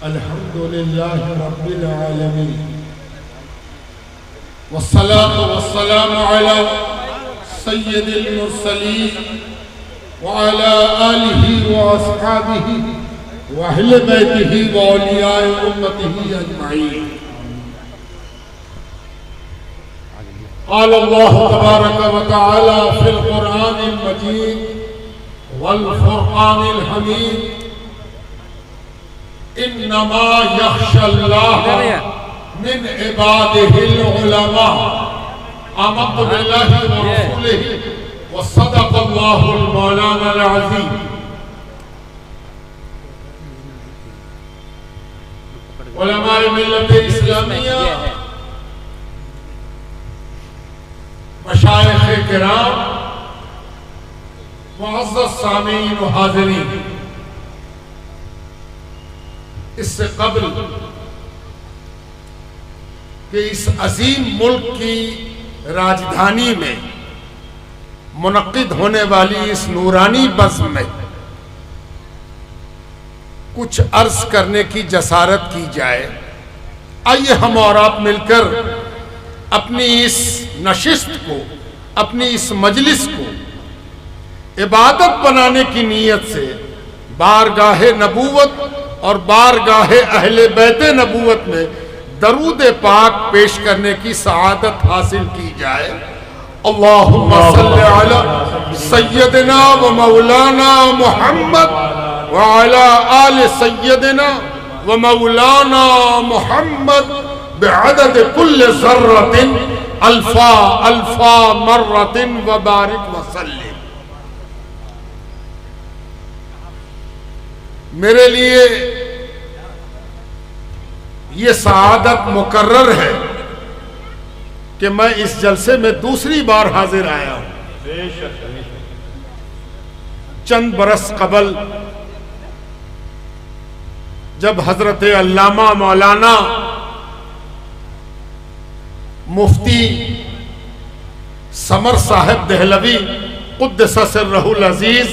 अल्हम्दुलिल्लाहि रब्बिल आलमीन वस्सलातु वस्सलामु अला सय्यिदिल मुरसलीन व अला आलिहि व अस्हाबिहि व अहले बैतिहि व औलियाए उम्मतिहि अजमाईन। क़ाल अल्लाहु तबारक व तआला फ़िल क़ुरआनिल मजीद वल फ़ुरक़ानिल हमीद इन्नमा यख़्शल्लाह मिन इबादिहिल उलमा। आमन्तु बिल्लाहि व रसूलिहि व सदक़ल्लाहुल मौलानाल अज़ीम। उलमाए मिल्लत इस्लामिया, मशाइख़ किराम, मुअज़्ज़ज़ सामीईन व हाज़िरीन, इससे कब्ल कि इस अजीम मुल्क की राजधानी में मुनक़्क़िद होने वाली इस नूरानी बज़्म में कुछ अर्ज करने की जसारत की जाए, आइए हम और आप मिलकर अपनी इस नशिस्त को, अपनी इस मजलिस को इबादत बनाने की नीयत से बारगाहे नबूवत और बारगाहे अहले बैते नबूवत में दरूद पाक पेश करने की सआदत हासिल की जाए। अल्लाहुम्मा सल्लि अला सय्यदिना व मौलाना मुहम्मद व अला आले सय्यदिना व मौलाना मुहम्मद बिअदद कुल्ल ज़र्रतिन अल्फा अल्फा मर्रतिन व बारिक व सल्लिम। मेरे लिए ये सआदत मुकर्रर है कि मैं इस जलसे में दूसरी बार हाजिर आया हूं। चंद बरस कबल जब हजरत अल्लामा मौलाना मुफ्ती समर साहिब दहलवी क़ुद्दस सिर्रहुल अज़ीज़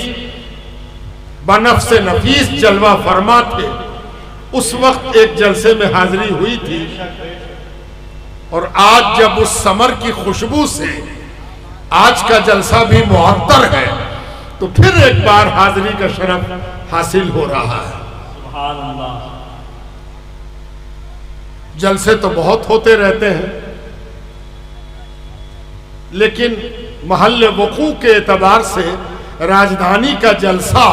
बनफ्स नफीस जलवा फरमा थे, उस वक्त एक जलसे में हाजिरी हुई थी। और आज जब उस समर की खुशबू से आज का जलसा भी मुअत्तर है, तो फिर एक बार हाजिरी का शरफ हासिल हो रहा है। सुभान अल्लाह। जलसे तो बहुत होते रहते हैं, लेकिन महल वक़ू के एतबार से राजधानी का जलसा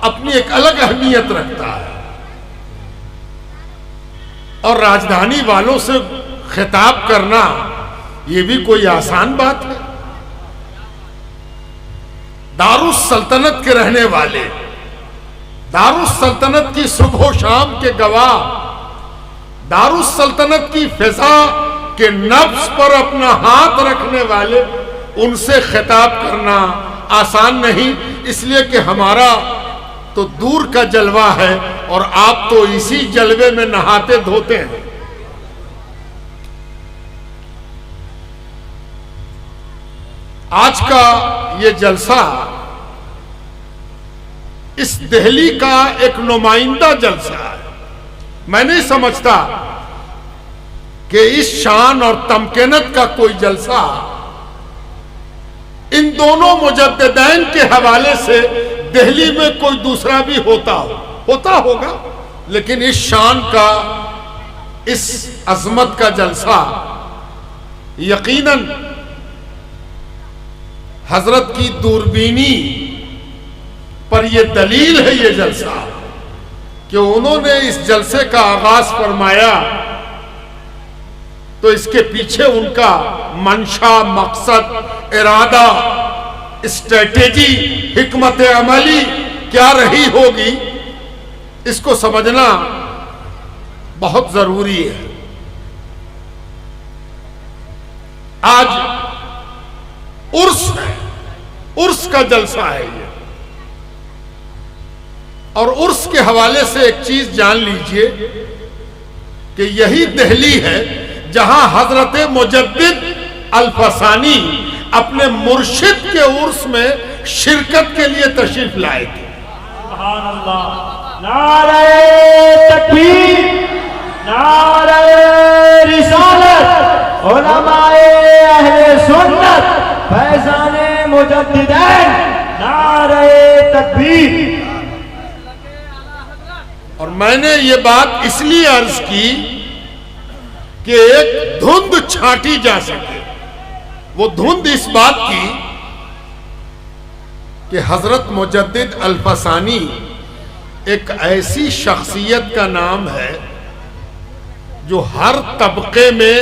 अपनी एक अलग अहमियत रखता है। और राजधानी वालों से खिताब करना यह भी कोई आसान बात है। दारुस सल्तनत के रहने वाले, दारुस सल्तनत की सुबह शाम के गवाह, दारुस सल्तनत की फिजा के नफ्स पर अपना हाथ रखने वाले, उनसे खिताब करना आसान नहीं, इसलिए कि हमारा तो दूर का जलवा है और आप तो इसी जलवे में नहाते धोते हैं। आज का ये जलसा इस दिल्ली का एक नुमाइंदा जलसा है। मैं नहीं समझता कि इस शान और तमकीनत का कोई जलसा इन दोनों मुजद्दिदैन के हवाले से दिल्ली में कोई दूसरा भी होता होगा, लेकिन इस शान का, इस अजमत का जलसा यकीनन हजरत की दूरबीनी पर यह दलील है, ये जलसा कि उन्होंने इस जलसे का आगाज फरमाया तो इसके पीछे उनका मंशा, मकसद, इरादा, स्ट्रेटेजी, हिकमत अमली क्या रही होगी, इसको समझना बहुत जरूरी है। आज उर्स है, उर्स का जलसा है ये। और उर्स के हवाले से एक चीज जान लीजिए कि यही दिल्ली है जहां हजरत मुजद्दिद अल-फसानी अपने मुर्शिद के उर्स में शिरकत के लिए तशरीफ लाए थे। सुभान अल्लाह। नारे तकबीर। मुजद्दिदैन, नारे तकबीर। और मैंने ये बात इसलिए अर्ज की कि एक धुंध छांटी जा सके। वो धुंध इस बात की कि हजरत मुजद्दिद अल्फसानी एक ऐसी शख्सियत का नाम है जो हर तबके में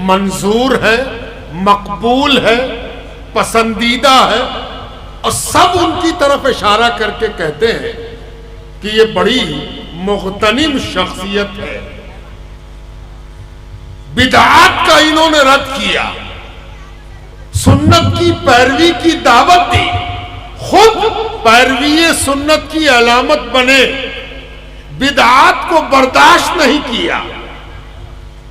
मंजूर है, मकबूल है, पसंदीदा है, और सब उनकी तरफ इशारा करके कहते हैं कि ये बड़ी मुख्तनिम शख्सियत है। बिदअत का इन्होंने रद्द किया, सुन्नत की पैरवी की दावत दी, खुद पैरवी सुन्नत की अलामत बने, बिदअत को बर्दाश्त नहीं किया।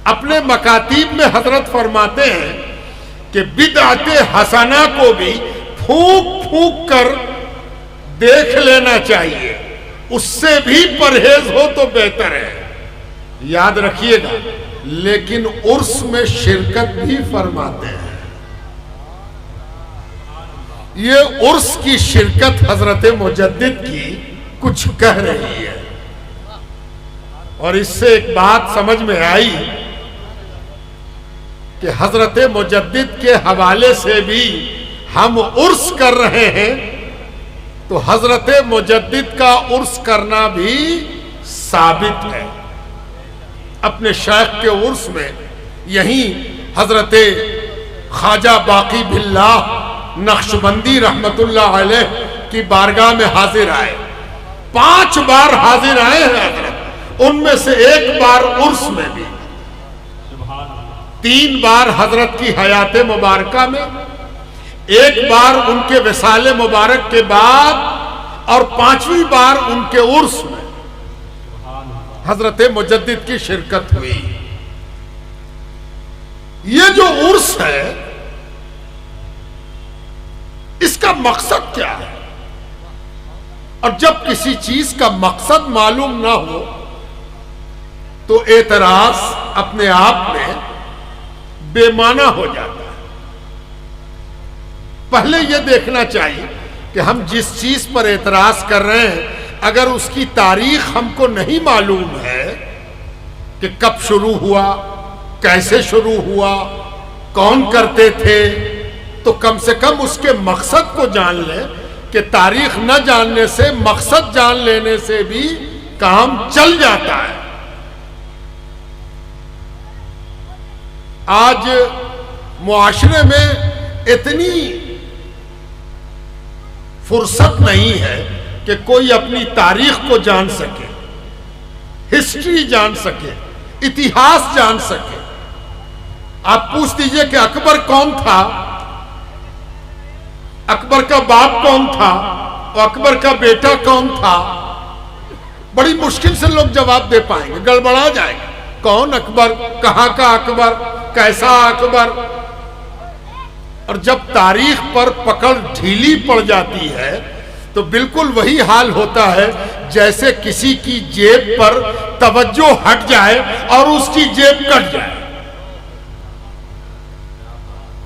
अपने मकातीब में हजरत फरमाते हैं कि बिदअत हसना को भी फूंक फूंक कर देख लेना चाहिए, उससे भी परहेज हो तो बेहतर है। याद रखिएगा, लेकिन उर्स में शिरकत भी फरमाते हैं। ये उर्स की शिरकत हजरत मुजद्दिद की कुछ कह रही है। और इससे एक बात समझ में आई कि हजरत मुजद्दिद के हवाले से भी हम उर्स कर रहे हैं, तो हजरत मुजद्दिद का उर्स करना भी साबित है। अपने शेख के उर्स में यहीं हजरत ख्वाजा बाकी बिल्लाह नक्शबंदी रहमतुल्लाह अलैह की बारगाह में हाजिर आए। 5 बार हाजिर आए हैं हजरत, उनमें से 1 बार उर्स में भी, 3 बार हजरत की हयात मुबारका में, 1 बार उनके विसाले मुबारक के बाद, और 5वीं बार उनके उर्स में हजरत मुजद्दिद की शिरकत हुई। ये जो उर्स है, इसका मकसद क्या है? और जब किसी चीज का मकसद मालूम ना हो तो एतराज अपने आप में बेमाना हो जाता है। पहले यह देखना चाहिए कि हम जिस चीज पर एतराज कर रहे हैं, अगर उसकी तारीख हमको नहीं मालूम है कि कब शुरू हुआ, कैसे शुरू हुआ, कौन करते थे, तो कम से कम उसके मकसद को जान लें कि तारीख न जानने से, मकसद जान लेने से भी काम चल जाता है। आज मुआशरे में इतनी फुर्सत नहीं है कि कोई अपनी तारीख को जान सके, हिस्ट्री जान सके, इतिहास जान सके। आप पूछ दीजिए कि अकबर कौन था, अकबर का बाप कौन था और अकबर का बेटा कौन था, बड़ी मुश्किल से लोग जवाब दे पाएंगे, गड़बड़ा जाएगा। कौन अकबर, कहां का अकबर, कैसा अकबर। और जब तारीख पर पकड़ ढीली पड़ जाती है तो बिल्कुल वही हाल होता है जैसे किसी की जेब पर तवज्जो हट जाए और उसकी जेब कट जाए।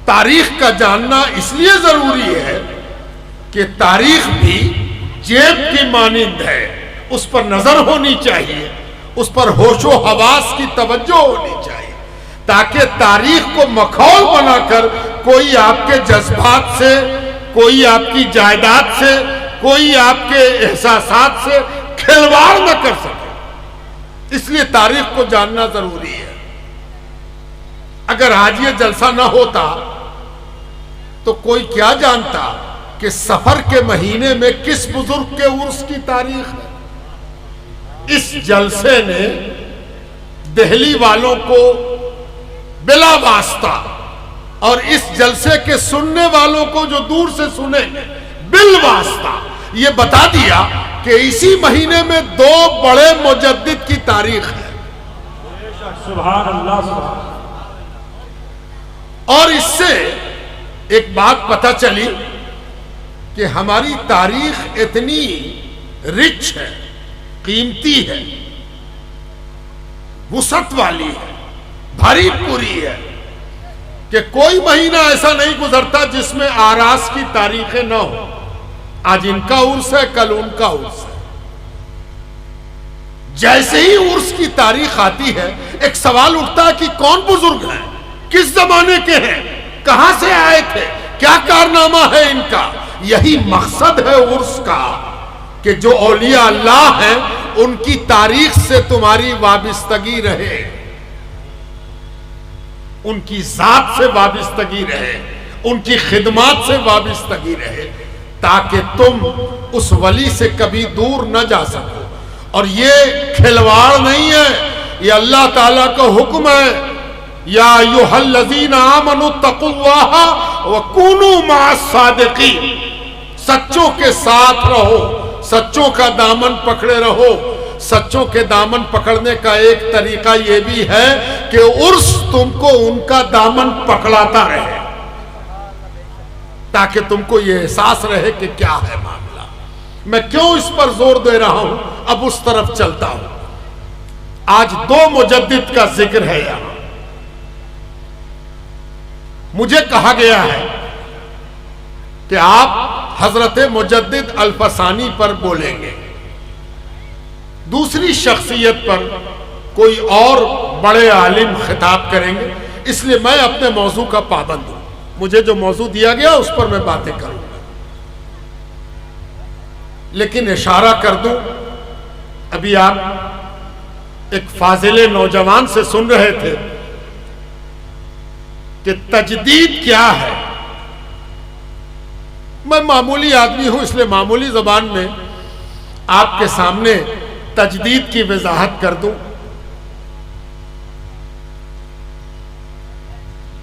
तारीख का जानना इसलिए जरूरी है कि तारीख भी जेब की मानिंद है, उस पर नजर होनी चाहिए, उस पर होशो हवास की तवज्जो होनी चाहिए, ताकि तारीख को मखौल बनाकर कोई आपके जज्बात से, कोई आपकी जायदाद से, कोई आपके एहसासात से खिलवाड़ न कर सके। इसलिए तारीख को जानना जरूरी है। अगर आज ये जलसा न होता तो कोई क्या जानता कि सफर के महीने में किस बुजुर्ग के उर्स की तारीख है। इस जलसे ने दिल्ली वालों को बिला वास्ता और इस जलसे के सुनने वालों को जो दूर से सुने बिल वास्ता ये बता दिया कि इसी महीने में 2 बड़े मुजद्दिद की तारीख है। सुभान अल्लाह, सुभान। और इससे एक बात पता चली कि हमारी तारीख इतनी रिच है, कीमती है, वुसअत वाली है, भारी पूरी है कि कोई महीना ऐसा नहीं गुजरता जिसमें आरास की तारीखें न हो। आज इनका उर्स है, कल उनका उर्स है। जैसे ही उर्स की तारीख आती है, एक सवाल उठता है कि कौन बुजुर्ग हैं, किस जमाने के हैं, कहां से आए थे, क्या कारनामा है इनका। यही मकसद है उर्स का कि जो औलिया अल्लाह हैं उनकी तारीख से तुम्हारी वाबिस्तगी रहे, उनकी जात से वाबिस्तगी रहे, उनकी खिदमत से वाबिस्तगी रहे, ताकि तुम उस वली से कभी दूर न जा सको। और ये खिलवाड़ नहीं है, ये अल्लाह ताला का हुक्म है। या अय्युहल्लज़ीना आमनु तक़ुल्लाह व कूनू मअस सादिक़ीन, सच्चों के साथ रहो, सच्चों का दामन पकड़े रहो। सच्चों के दामन पकड़ने का एक तरीका यह भी है कि उर्स तुमको उनका दामन पकड़ाता रहे, ताकि तुमको यह एहसास रहे कि क्या है मामला। मैं क्यों इस पर जोर दे रहा हूं, अब उस तरफ चलता हूं। आज दो मुजद्दिद का जिक्र है यहां। मुझे कहा गया है कि आप हजरत मुजद्दिद अल्फसानी पर बोलेंगे, दूसरी शख्सियत पर कोई और बड़े आलिम खिताब करेंगे, इसलिए मैं अपने मौजू का पाबंद हूं। मुझे जो मौजू दिया गया उस पर मैं बातें करूंगा, लेकिन इशारा कर दूं, अभी आप एक फाजिले नौजवान से सुन रहे थे कि तजदीद क्या है। मैं मामूली आदमी हूं, इसलिए मामूली जबान में आपके सामने तजदीद की वजाहत कर दूं।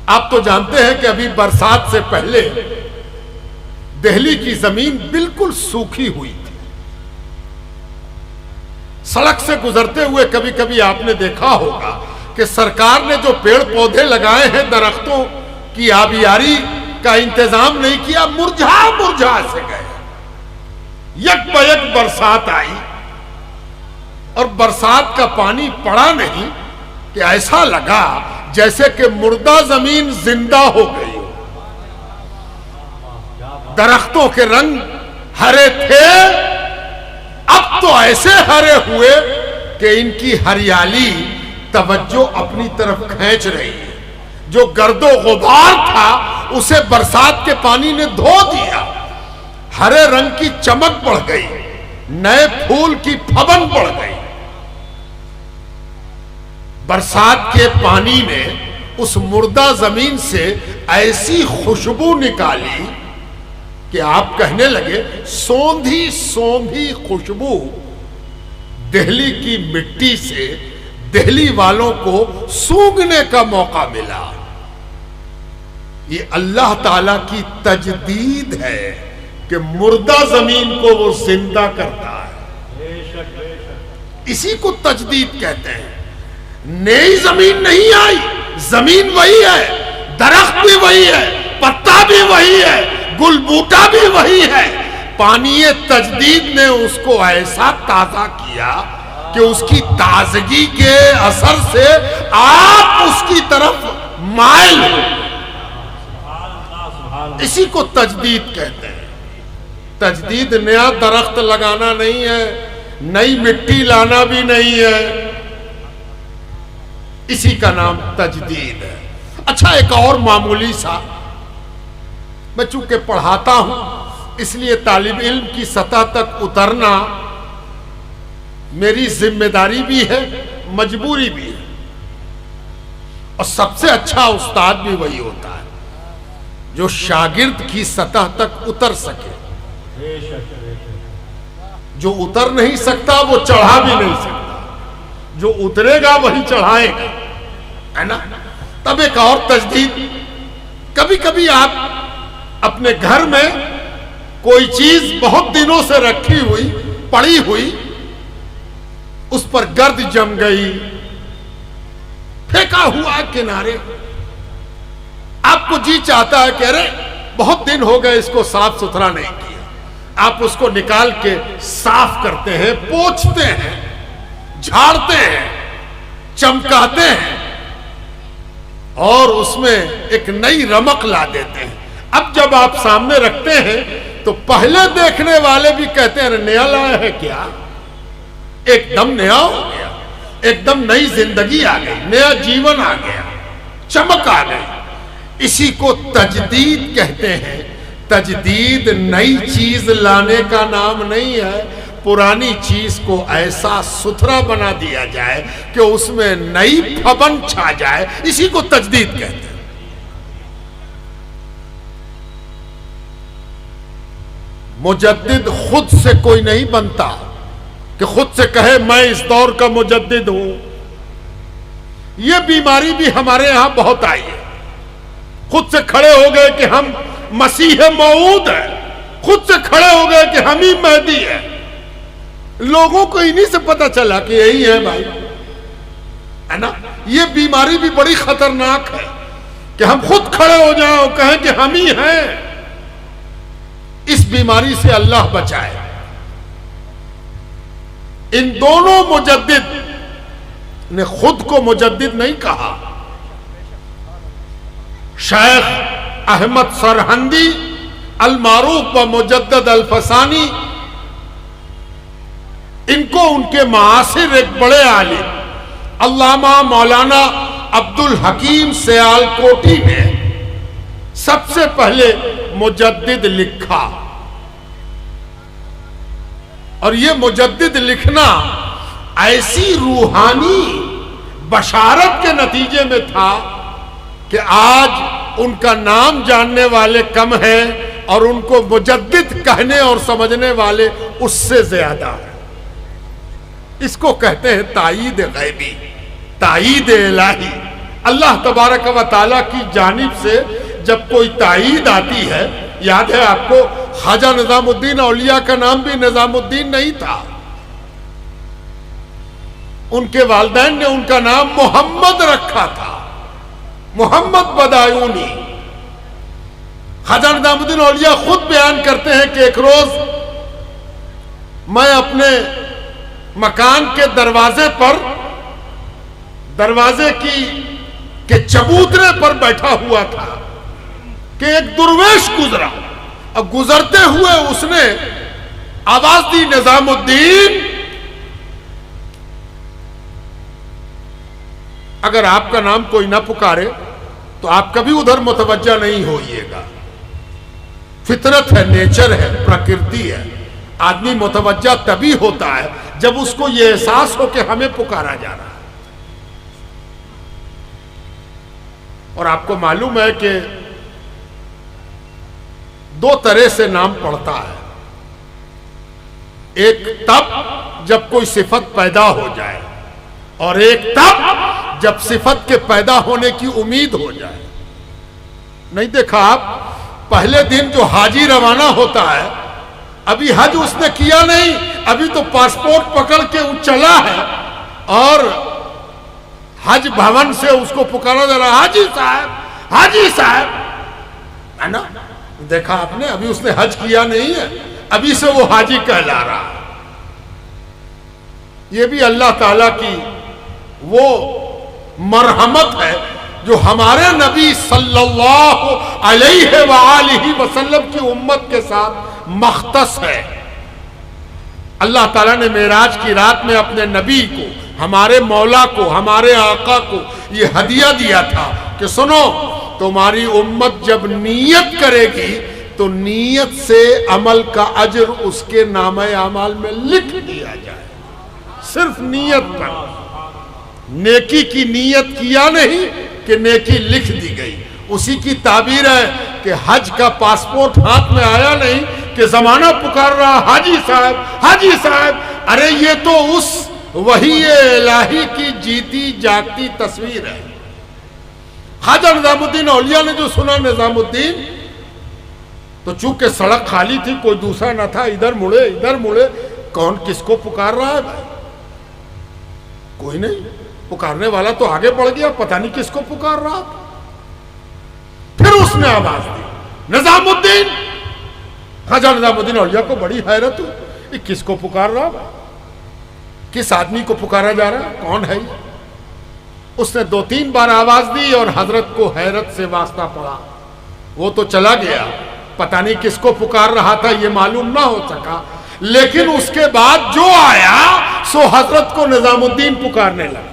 आप तो जानते हैं कि अभी बरसात से पहले दिल्ली की जमीन बिल्कुल सूखी हुई थी। सड़क से गुजरते हुए कभी कभी आपने देखा होगा कि सरकार ने जो पेड़ पौधे लगाए हैं, दरख्तों की आबियारी का इंतजाम नहीं किया, मुरझा मुरझा से गए। यक बयक बरसात आई और बरसात का पानी पड़ा नहीं कि ऐसा लगा जैसे कि मुर्दा जमीन जिंदा हो गई। दरख्तों के रंग हरे थे, अब तो ऐसे हरे हुए कि इनकी हरियाली तवज्जो अपनी तरफ खींच रही है। जो गर्दो गुबार था उसे बरसात के पानी ने धो दिया, हरे रंग की चमक बढ़ गई, नए फूल की फबन बढ़ गई। बरसात के पानी ने उस मुर्दा जमीन से ऐसी खुशबू निकाली कि आप कहने लगे सौंधी सौंधी खुशबू दिल्ली की मिट्टी से दिल्ली वालों को सूंघने का मौका मिला। ये अल्लाह ताला की तजदीद है कि मुर्दा जमीन को वो जिंदा करता है। इसी को तजदीद कहते हैं। नई जमीन नहीं आई, जमीन वही है, दरख्त भी वही है, पत्ता भी वही है, गुलबूटा भी वही है। पानी तजदीद ने उसको ऐसा ताजा किया कि उसकी ताजगी के असर से आप उसकी तरफ माइल हो। इसी को तजदीद कहते हैं। तजदीद नया दरख्त लगाना नहीं है, नई मिट्टी लाना भी नहीं है, इसी का नाम तजदीद है। अच्छा, एक और मामूली सा, मैं चूंकि पढ़ाता हूं इसलिए तालिब इल्म की सतह तक उतरना मेरी जिम्मेदारी भी है, मजबूरी भी है। और सबसे अच्छा उस्ताद भी वही होता है जो शागिर्द की सतह तक उतर सके। जो उतर नहीं सकता वो चढ़ा भी नहीं सकता, जो उतरेगा वही चढ़ाएगा, है ना। तब एक और तजदीद, कभी कभी आप अपने घर में कोई चीज बहुत दिनों से रखी हुई पड़ी हुई, उस पर गर्द जम गई, फेंका हुआ किनारे, आपको जी चाहता है कि अरे बहुत दिन हो गए इसको साफ सुथरा नहीं किया। आप उसको निकाल के साफ करते हैं, पोंछते हैं, झाड़ते हैं, चमकाते हैं और उसमें एक नई रमक ला देते हैं। अब जब आप सामने रखते हैं तो पहले देखने वाले भी कहते हैं, अरे नया लाया है क्या? एकदम नया हो गया, एकदम नई जिंदगी आ गई, नया जीवन आ गया, चमक आ गई। इसी को तजदीद कहते हैं। तजदीद नई चीज लाने का नाम नहीं है, पुरानी चीज को ऐसा सुथरा बना दिया जाए कि उसमें नई फबन छा जाए, इसी को तजदीद कहते हैं। मुजद्दिद खुद से कोई नहीं बनता कि खुद से कहे मैं इस दौर का मुजद्दिद हूं। यह बीमारी भी हमारे यहां बहुत आई है। खुद से खड़े हो गए कि हम मसीह मऊद है, खुद से खड़े हो गए कि हम ही महदी है। लोगों को इन्हीं से पता चला कि यही है भाई, है ना। यह बीमारी भी बड़ी खतरनाक है कि हम खुद खड़े हो जाएं और कहें कि हम ही हैं। इस बीमारी से अल्लाह बचाए। इन दोनों मुजद्दिद ने खुद को मुजद्दिद नहीं कहा। शेख अहमद सरहंदी अल मारूफ व मुजद्दिद अल फसानी, इनको उनके मासिर एक बड़े आलिम अल्लामा मौलाना अब्दुल हकीम सियालकोटी ने सबसे पहले मुजद्दिद लिखा। और यह मुजद्दिद लिखना ऐसी रूहानी बशारत के नतीजे में था कि आज उनका नाम जानने वाले कम हैं और उनको मुजद्दिद कहने और समझने वाले उससे ज्यादा हैं। इसको कहते हैं ताईद गैबी, ताईद इलाही। अल्लाह तबारक व तआला की जानिब से जब कोई ताईद आती है, याद है आपको ख्वाजा निजामुद्दीन औलिया का नाम भी निजामुद्दीन नहीं था। उनके वालिदैन ने उनका नाम मोहम्मद रखा था, मोहम्मद बदायूनी। ख्वाजा निजामुद्दीन औलिया खुद बयान करते हैं कि एक रोज मैं अपने मकान के दरवाजे के चबूतरे पर बैठा हुआ था कि एक दुर्वेश गुजरा और गुजरते हुए उसने आवाज दी, निजामुद्दीन, अगर आपका नाम कोई ना पुकारे तो आप कभी उधर मुतवज्जा नहीं होइएगा। फितरत है, नेचर है, प्रकृति है। आदमी मुतवज्जा तभी होता है जब उसको यह एहसास हो कि हमें पुकारा जा रहा है। और आपको मालूम है कि दो तरह से नाम पड़ता है। एक तब जब कोई सिफत पैदा हो जाए और एक तब जब सिफत के पैदा होने की उम्मीद हो जाए। नहीं देखा आप, पहले दिन जो हाजी रवाना होता है, अभी हज उसने किया नहीं, अभी तो पासपोर्ट पकड़ के वो चला है और हज भवन से उसको पुकारा जा रहा, हाजी साहब, हाजी साहब, है ना। देखा आपने, अभी उसने हज किया नहीं है, अभी से वो हाजी कहला रहा है। ये भी अल्लाह ताला की वो मरहमत है जो हमारे नबी सल्लल्लाहु अलैहि वसल्लम की उम्मत के साथ मख्तस है। अल्लाह ताला ने मेराज की रात में अपने नबी को, हमारे मौला को, हमारे आका को ये हदिया दिया था कि सुनो, तुम्हारी उम्मत जब नीयत करेगी तो नीयत से अमल का अजर उसके नामे अमाल में लिख दिया जाए। सिर्फ नीयत पर, नेकी की नीयत किया नहीं कि नेकी लिख दी गई। उसी की ताबीर है कि हज का पासपोर्ट हाथ में आया नहीं कि जमाना पुकार रहा, हाजी साहब, हाजी साहब। अरे ये तो उस वही इलाही की जीती जागती तस्वीर है। ख्वाजा निजामुद्दीन औलिया ने जो सुना निजामुद्दीन, तो चूंकि सड़क खाली थी, कोई दूसरा न था, इधर मुड़े, कौन किसको पुकार रहा है भाई? कोई नहीं, पुकारने वाला तो आगे बढ़ गया, पता नहीं किसको पुकार रहा था। फिर उसने आवाज दी, निजामुद्दीन। ख्वाजा निजामुद्दीन औलिया को बड़ी हैरत हुई, किसको पुकार रहा है? किस आदमी को पुकारा जा रहा है? कौन है? उसने 2-3 बार आवाज दी और हजरत को हैरत से वास्ता पड़ा। वो तो चला गया, पता नहीं किसको पुकार रहा था ये मालूम ना हो सका, लेकिन उसके बाद जो आया सो हजरत को निजामुद्दीन पुकारने लगा।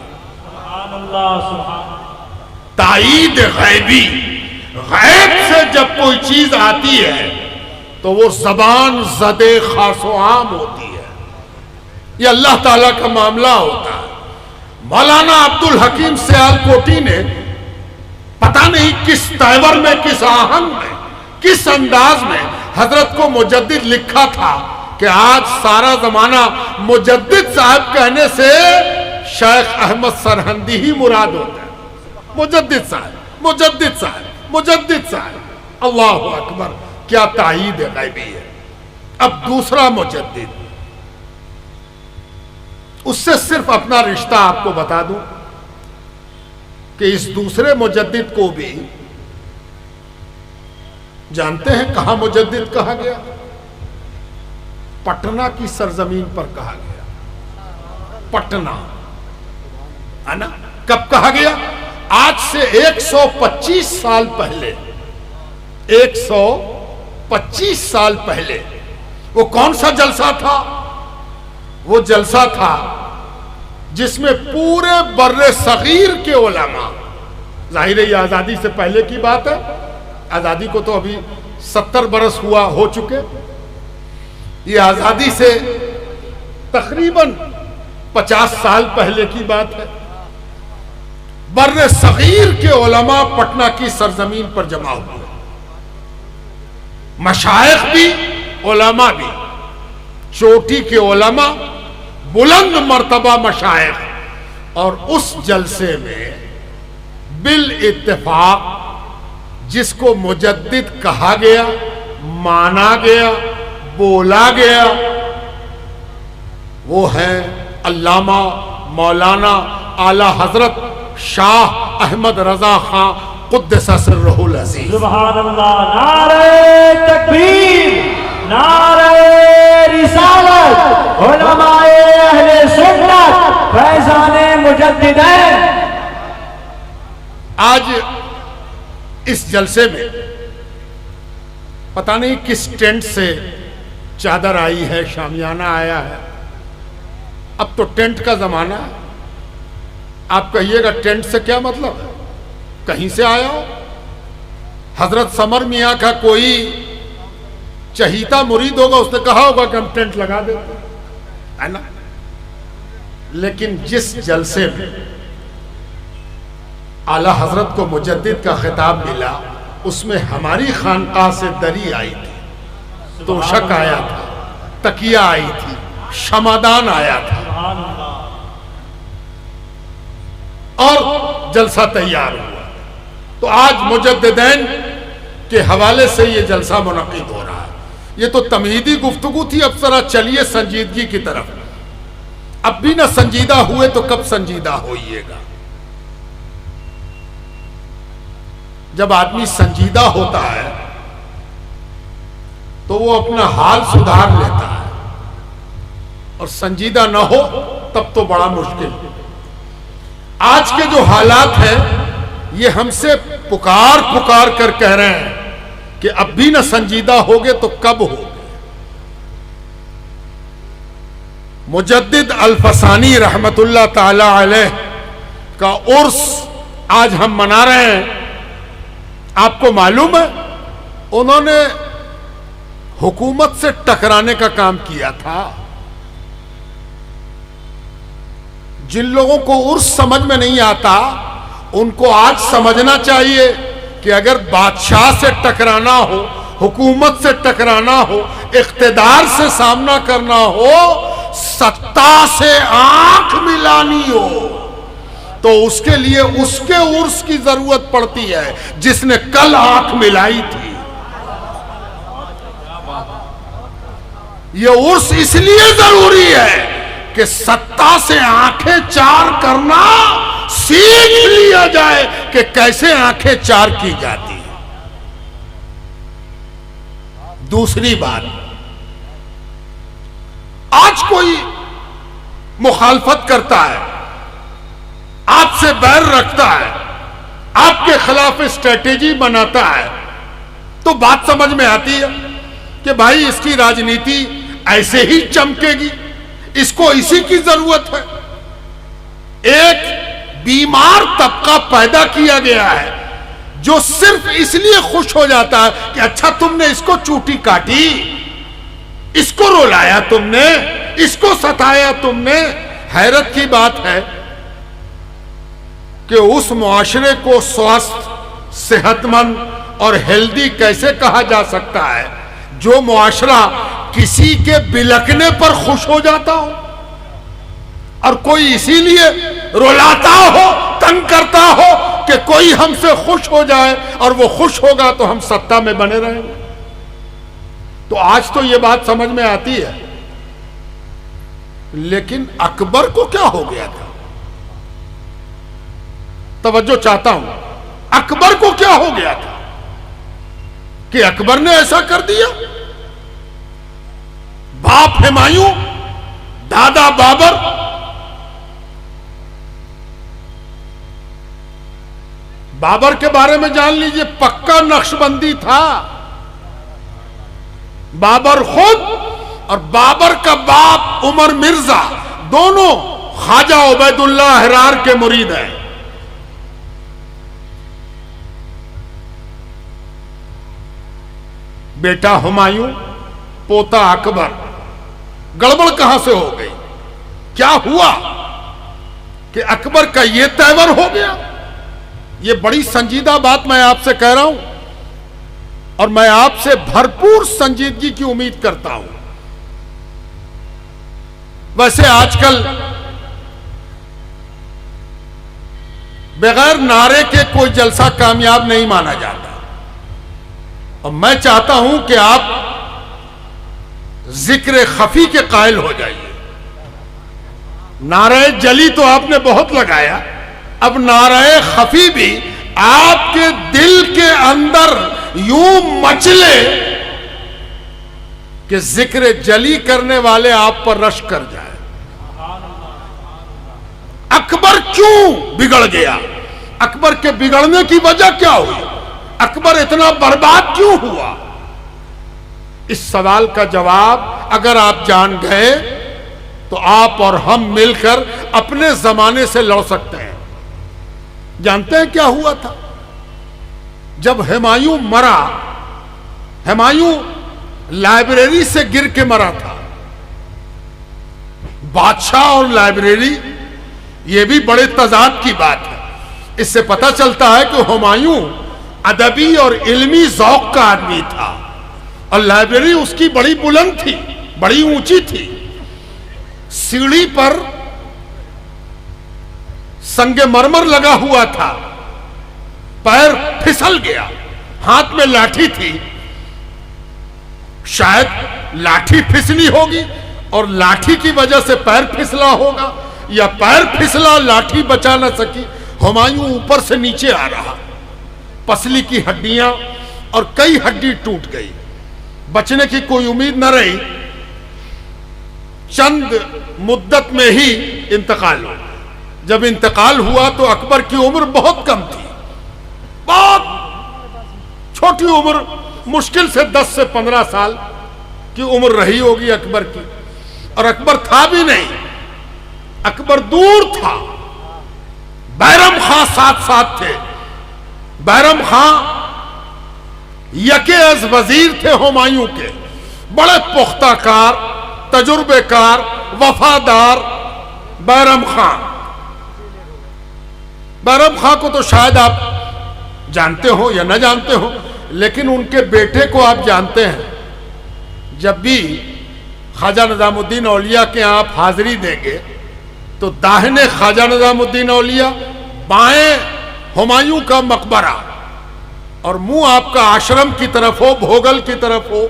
ताईद गैबी, गैब से जब कोई चीज आती है तो वो जबान ज़दे खासो आम होती है, ये अल्लाह ताला का मामला होता है। मौलाना अब्दुल हकीम सियालकोटी ने पता नहीं किस तैवर में, किस आहंग में, किस अंदाज में हजरत को मुजद्दिद लिखा था कि आज सारा जमाना मुजद्दिद साहब कहने से शेख अहमद सरहंदी ही मुराद होता है। मुजद्दिद साहब, मुजद्दिद साहब, मुजद्दिद साहब। अल्लाहु अकबर, क्या ताईद गैबी है। अब दूसरा मुजद्दिद, उससे सिर्फ अपना रिश्ता आपको बता दूं कि इस दूसरे मुजद्दिद को भी जानते हैं कहां मुजद्दिद कहा गया? पटना की सरजमीन पर कहा गया। पटना है ना। कब कहा गया? आज से 125 साल पहले, 125 साल पहले। वो कौन सा जलसा था? वो जलसा था जिसमें पूरे बर्रे सगीर के उलमा, जाहिर है ये आजादी से पहले की बात है, आजादी को तो अभी 70 बरस हुआ हो चुके, ये आजादी से तकरीबन 50 साल पहले की बात है। बर्रे सगीर के उलमा पटना की सरजमीन पर जमा हुए, मशाइख भी, उलमा भी, चोटी के उलमा, बुलंद मर्तबा मशाइख। और उस जलसे में बिल इत्तेफाक जिसको मुजद्दिद कहा गया, माना गया, बोला गया, वो है अल्लामा मौलाना आला हजरत शाह अहमद रजा खां कुद्दसा सिर्रुहुल अज़ीज़। सुभान अल्लाह। नारे तकबीर, नारे रिसालत, उलमाए अहले सुन्नत, फैज़ाने मुजद्दिदैन। आज इस जलसे में पता नहीं किस टेंट से चादर आई है, शामियाना आया है। अब तो टेंट का जमाना है। आप कहिएगा टेंट से क्या मतलब है? कहीं से आया हो। हजरत समर मियाँ का कोई चहीता मुरीद होगा, उसने कहा होगा कि हम टेंट लगा देते है ना। लेकिन जिस जलसे में आला हजरत को मुजद्दिद का खिताब मिला, उसमें हमारी खानकाह से दरी आई थी, तोशक आया था, तकिया आई थी, शमादान आया था और जलसा तैयार हुआ। तो आज मुजद्दिदैन के हवाले से ये जलसा मुनक़िद हो रहा है। ये तो तमहीदी गुफ्तगू थी, अब जरा चलिए संजीदगी की तरफ। अब भी ना संजीदा हुए तो कब संजीदा होइएगा। जब आदमी संजीदा होता है तो वो अपना हाल सुधार लेता है, और संजीदा ना हो तब तो बड़ा मुश्किल। आज के जो हालात हैं ये हमसे पुकार पुकार कर कह रहे हैं कि अब भी ना संजीदा होगे तो कब होगे। मुजद्दिद अल-फसानी रहमतुल्लाह ताला अलैह का उर्स आज हम मना रहे हैं। आपको मालूम है उन्होंने हुकूमत से टकराने का काम किया था। जिन लोगों को उर्स समझ में नहीं आता उनको आज समझना चाहिए कि अगर बादशाह से टकराना हो, हुकूमत से टकराना हो, इख्तिदार से सामना करना हो, सत्ता से आंख मिलानी हो, तो उसके लिए उसके उर्स की जरूरत पड़ती है जिसने कल आंख मिलाई थी। यह उर्स इसलिए जरूरी है कि सत्ता से आंखें चार करना सीख लिया जाए कि कैसे आंखें चार की जाती है। दूसरी बात, आज कोई मुखालफत करता है, आप आपसे बैर रखता है, आपके खिलाफ स्ट्रेटेजी बनाता है, तो बात समझ में आती है कि भाई इसकी राजनीति ऐसे ही चमकेगी, इसको इसी की जरूरत है। एक बीमार तबका पैदा किया गया है जो सिर्फ इसलिए खुश हो जाता है कि अच्छा तुमने इसको चूटी काटी, इसको रुलाया तुमने, इसको सताया तुमने। हैरत की बात है कि उस मुआशरे को स्वस्थ, सेहतमंद और हेल्दी कैसे कहा जा सकता है जो मुआशरा किसी के बिलकने पर खुश हो जाता हो और कोई इसीलिए रुलाता हो, तंग करता हो कि कोई हमसे खुश हो जाए और वो खुश होगा तो हम सत्ता में बने रहेंगे। तो आज तो ये बात समझ में आती है, लेकिन अकबर को क्या हो गया था? तवज्जो चाहता हूं, अकबर को क्या हो गया था कि अकबर ने ऐसा कर दिया? बाप हुमायूं, दादा बाबर, बाबर के बारे में जान लीजिए, पक्का नक्शबंदी था। बाबर खुद और बाबर का बाप उमर मिर्जा दोनों ख्वाजा उबैदुल्लाह अहरार के मुरीद हैं। बेटा हुमायूं, पोता अकबर, गड़बड़ कहां से हो गई? क्या हुआ कि अकबर का यह तेवर हो गया? ये बड़ी संजीदा बात मैं आपसे कह रहा हूं और मैं आपसे भरपूर संजीदगी की उम्मीद करता हूं। वैसे आजकल बगैर नारे के कोई जलसा कामयाब नहीं माना जाता और मैं चाहता हूं कि आप जिक्र खफी के कायल हो जाइए। नारे जली तो आपने बहुत लगाया, अब नारे खफी भी आपके दिल के अंदर यूं मचले कि जिक्र जली करने वाले आप पर रश कर जाए। अकबर क्यों बिगड़ गया? अकबर के बिगड़ने की वजह क्या हुई? अकबर इतना बर्बाद क्यों हुआ? इस सवाल का जवाब अगर आप जान गए तो आप और हम मिलकर अपने जमाने से लड़ सकते हैं। जानते हैं क्या हुआ था? जब हुमायूं मरा, हुमायूं लाइब्रेरी से गिर के मरा था। बादशाह और लाइब्रेरी, यह भी बड़े तजाद की बात है। इससे पता चलता है कि हुमायूं अदबी और इल्मी जौक का आदमी था और लाइब्रेरी उसकी बड़ी बुलंद थी, बड़ी ऊंची थी। सीढ़ी पर संगमरमर लगा हुआ था, पैर फिसल गया, हाथ में लाठी थी, शायद लाठी फिसली होगी और लाठी की वजह से पैर फिसला होगा, या पैर फिसला, लाठी बचा न सकी। हुमायूं ऊपर से नीचे आ रहा, पसली की हड्डियां और कई हड्डी टूट गई, बचने की कोई उम्मीद न रही। चंद मुद्दत में ही इंतकाल हो। जब इंतकाल हुआ तो अकबर की उम्र बहुत कम थी, बहुत छोटी उम्र, मुश्किल से 10 से 15 साल की उम्र रही होगी अकबर की। और अकबर था भी नहीं, अकबर दूर था। बैरम खां साथ साथ थे। बैरम खां यके अज वजीर थे हुमायूं के, बड़े पुख्ताकार, तजुर्बेकार, वफादार बैरम खां। बैरम खां को तो शायद आप जानते हो या न जानते हो, लेकिन उनके बेटे को आप जानते हैं। जब भी ख्वाजा निजामुद्दीन औलिया के यहाँ आप हाजिरी देंगे तो दाहिने ख्वाजा निजामुद्दीन औलिया, बाएं हुमायूं का मकबरा, और मुंह आपका आश्रम की तरफ हो, भोगल की तरफ हो।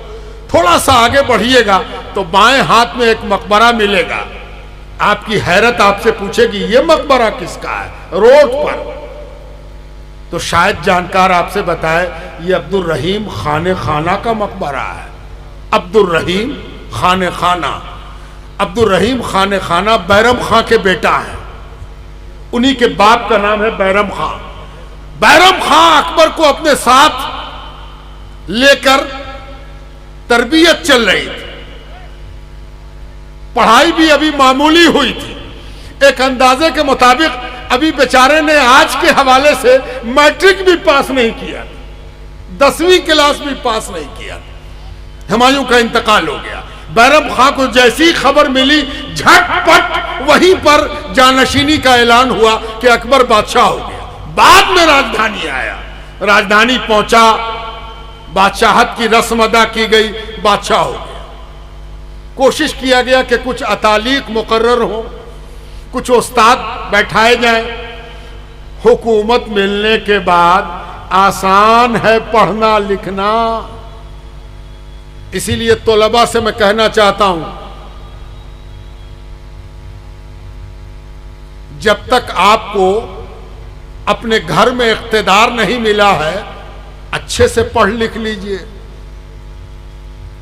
थोड़ा सा आगे बढ़िएगा तो बाएं हाथ में एक मकबरा मिलेगा। आपकी हैरत आपसे पूछेगी ये मकबरा किसका है, रोड पर। तो शायद जानकार आपसे बताए ये अब्दुल रहीम खाने खाना का मकबरा है। अब्दुल रहीम खाने खाना, अब्दुल रहीम खाने खाना बैरम खां के बेटा हैं। उन्हीं के बाप का नाम है बैरम खां। बैरम खां अकबर को अपने साथ लेकर तरबियत चल रही थी। पढ़ाई भी अभी मामूली हुई थी। एक अंदाजे के मुताबिक अभी बेचारे ने आज के हवाले से मैट्रिक भी पास नहीं किया, 10वीं क्लास भी पास नहीं किया। हुमायूं का इंतकाल हो गया। बैरम खां को जैसी खबर मिली, झटपट वहीं पर जानशीनी का ऐलान हुआ कि अकबर बादशाह हो गया। बाद में राजधानी आया, राजधानी पहुंचा, बादशाहत की रस्म अदा की गई, बादशाह हो गया। कोशिश किया गया कि कुछ अतालीक मुकर्रर हो, कुछ उस्ताद बैठाए जाएं। हुकूमत मिलने के बाद आसान है पढ़ना लिखना। इसीलिए तोलबा से मैं कहना चाहता हूं, जब तक आपको अपने घर में इख्तिदार नहीं मिला है, अच्छे से पढ़ लिख लीजिए।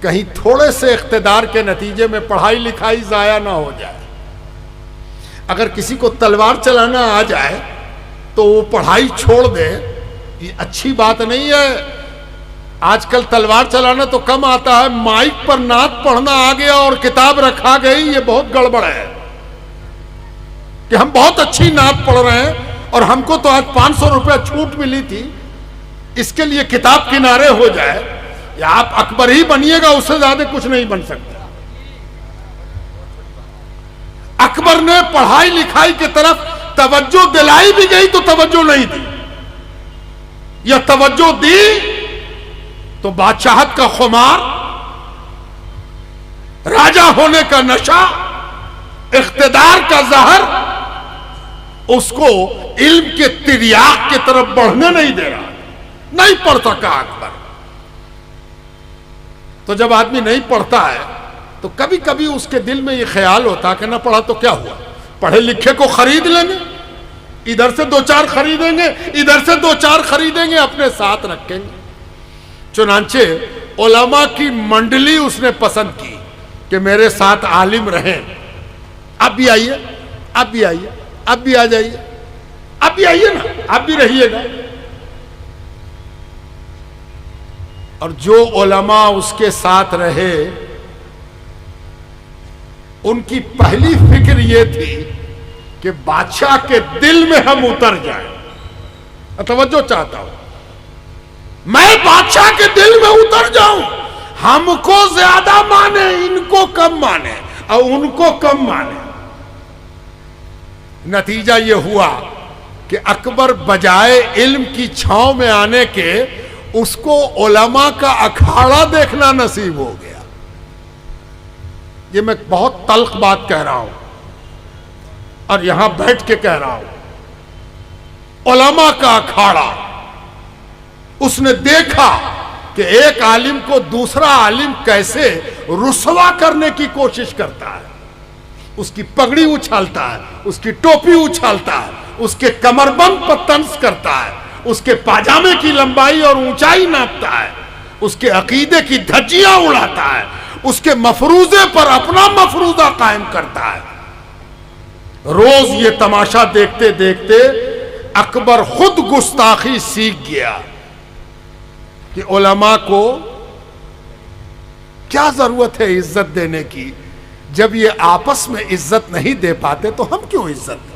कहीं थोड़े से इख्तिदार के नतीजे में पढ़ाई लिखाई जाया ना हो जाए। अगर किसी को तलवार चलाना आ जाए तो वो पढ़ाई छोड़ दे, ये अच्छी बात नहीं है। आजकल तलवार चलाना तो कम आता है, माइक पर नात पढ़ना आ गया और किताब रखा गई, ये बहुत गड़बड़ है कि हम बहुत अच्छी नात पढ़ रहे हैं और हमको तो आज 500 रुपया छूट मिली थी, इसके लिए किताब किनारे हो जाए। या आप अकबर ही बनिएगा, उससे ज्यादा कुछ नहीं बन सकता। अकबर ने पढ़ाई लिखाई की तरफ तवज्जो दिलाई भी गई तो तवज्जो नहीं दी, या तवज्जो दी तो बादशाहत का खुमार, राजा होने का नशा, इख्तिदार का जहर उसको इल्म के तिर्याक की तरफ बढ़ने नहीं दे रहा। नहीं पढ़ सका अकबर। तो जब आदमी नहीं पढ़ता है तो कभी कभी उसके दिल में ये ख्याल होता कि ना पढ़ा तो क्या हुआ, पढ़े लिखे को खरीद लेंगे, इधर से 2-4 खरीदेंगे, इधर से 2-4 खरीदेंगे, अपने साथ रखेंगे। चुनांचे उलमा की मंडली उसने पसंद की कि मेरे साथ आलिम रहें। आप भी आइए, आप भी आइए, आप भी आ जाइए, आप भी आइए ना, आप भी रहिएगा। और जो उलमा उसके साथ रहे, उनकी पहली फिक्र यह थी कि बादशाह के दिल में हम उतर जाएं। तवज्जो चाहता हूं, मैं बादशाह के दिल में उतर जाऊं, हमको ज्यादा माने, इनको कम माने और उनको कम माने। नतीजा यह हुआ कि अकबर बजाय इल्म की छांव में आने के उसको उलमा का अखाड़ा देखना नसीब हो गया। ये मैं बहुत तल्ख बात कह रहा हूं और यहां बैठ के कह रहा हूं। उलमा का अखाड़ा, उसने देखा कि एक आलिम को दूसरा आलिम कैसे रुसवा करने की कोशिश करता है। उसकी पगड़ी उछालता है, उसकी टोपी उछालता है, उसके कमरबंद पर तंज करता है, उसके पाजामे की लंबाई और ऊंचाई नापता है, उसके अकीदे की धज्जियां उड़ाता है, उसके मफरूजे पर अपना मफरूजा कायम करता है। रोज ये तमाशा देखते देखते अकबर खुद गुस्ताखी सीख गया कि उलमा को क्या जरूरत है इज्जत देने की। जब ये आपस में इज्जत नहीं दे पाते तो हम क्यों इज्जत दें।